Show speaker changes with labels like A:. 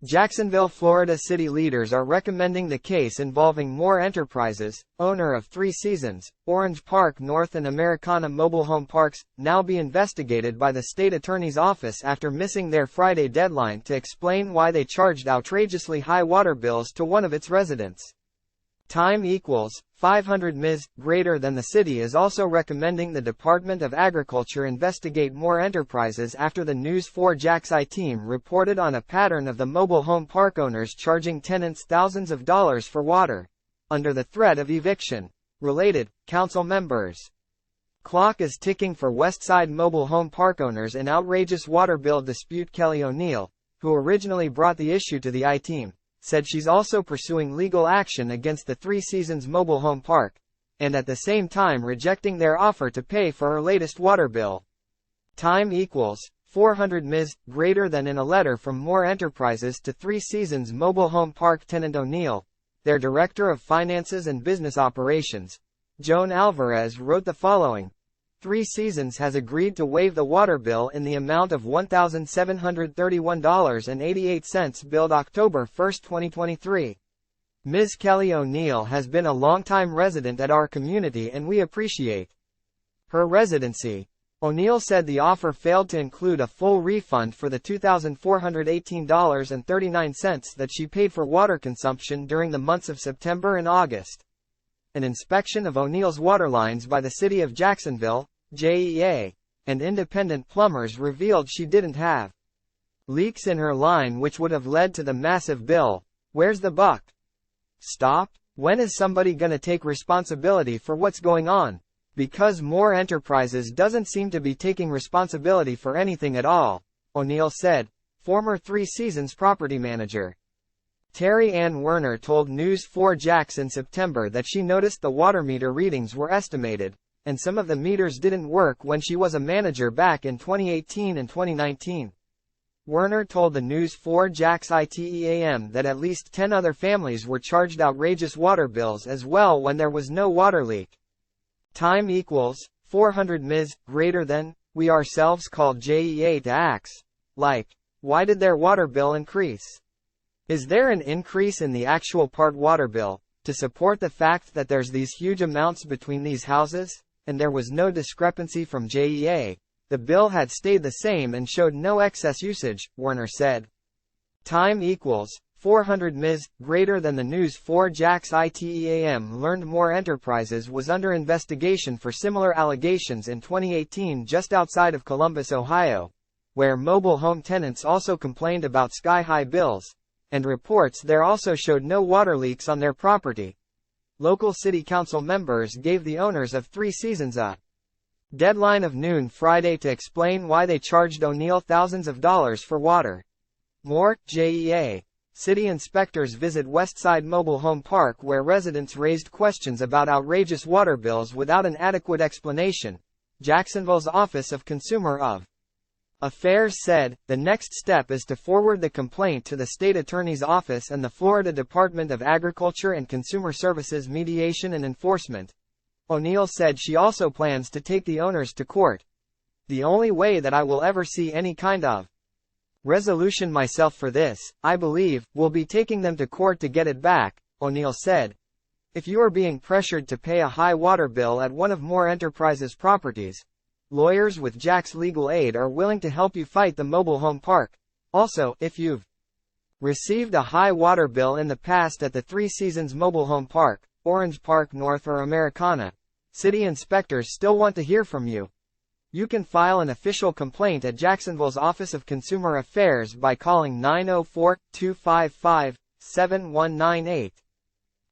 A: Jacksonville, Florida city leaders are recommending the case involving Moore Enterprises, owner of Three Seasons, Orange Park North and Americana mobile home parks, now be investigated by the state attorney's office after missing their Friday deadline to explain why they charged outrageously high water bills to one of its residents. Time equals 500 ms. Greater than the city is also recommending the Department of Agriculture investigate Moore Enterprises after the News4JAX I-TEAM reported on a pattern of the mobile home park owners charging tenants thousands of dollars for water, under the threat of eviction. Related, council members. Clock is ticking for Westside mobile home park owners in outrageous water bill dispute. Kelly O'Neill, who originally brought the issue to the I-TEAM, said she's also pursuing legal action against the Three Seasons mobile home park, and at the same time rejecting their offer to pay for her latest water bill. Time equals 400 ms. Greater than. In a letter from Moore Enterprises to Three Seasons mobile home park tenant O'Neill, their Director of Finances and Business Operations, Joan Alvarez, wrote the following. Three Seasons has agreed to waive the water bill in the amount of $1,731.88 billed October 1, 2023. Ms. Kelly O'Neill has been a longtime resident at our community and we appreciate her residency. O'Neill said the offer failed to include a full refund for the $2,418.39 that she paid for water consumption during the months of September and August. An inspection of O'Neill's water lines by the city of Jacksonville, JEA, and independent plumbers revealed she didn't have leaks in her line, which would have led to the massive bill. Where's the buck? Stop? When is somebody gonna take responsibility for what's going on? Because Moore Enterprises doesn't seem to be taking responsibility for anything at all, O'Neill said. Former Three Seasons property manager Terry Ann Werner told News4JAX in September that she noticed the water meter readings were estimated, and some of the meters didn't work when she was a manager back in 2018 and 2019. Werner told the News4JAX I-TEAM that at least 10 other families were charged outrageous water bills as well when there was no water leak. Time equals 400 ms. Greater than. We ourselves called JEA to ask, like, why did their water bill increase? Is there an increase in the actual part water bill, to support the fact that there's these huge amounts between these houses? And there was no discrepancy from JEA. The bill had stayed the same and showed no excess usage, Werner said. Time equals 400 ms. Greater than. The News4JAX I-TEAM learned Moore Enterprises was under investigation for similar allegations in 2018 just outside of Columbus, Ohio, where mobile home tenants also complained about sky-high bills, and reports there also showed no water leaks on their property. Local city council members gave the owners of Three Seasons a deadline of noon Friday to explain why they charged O'Neill thousands of dollars for water. More, JEA. City inspectors visit Westside Mobile Home Park where residents raised questions about outrageous water bills without an adequate explanation, Jacksonville's Office of Consumer Affairs said. The next step is to forward the complaint to the state attorney's office and the Florida Department of Agriculture and Consumer Services Mediation and Enforcement. O'Neill said she also plans to take the owners to court. The only way that I will ever see any kind of resolution myself for this, I believe, will be taking them to court to get it back, O'Neill said. If you are being pressured to pay a high water bill at one of Moore Enterprises' properties, lawyers with JACKS Legal Aid are willing to help you fight the mobile home park. Also, if you've received a high water bill in the past at the Three Seasons mobile home park, Orange Park North or Americana, city inspectors still want to hear from you. You can file an official complaint at Jacksonville's Office of Consumer Affairs by calling 904-255-7198.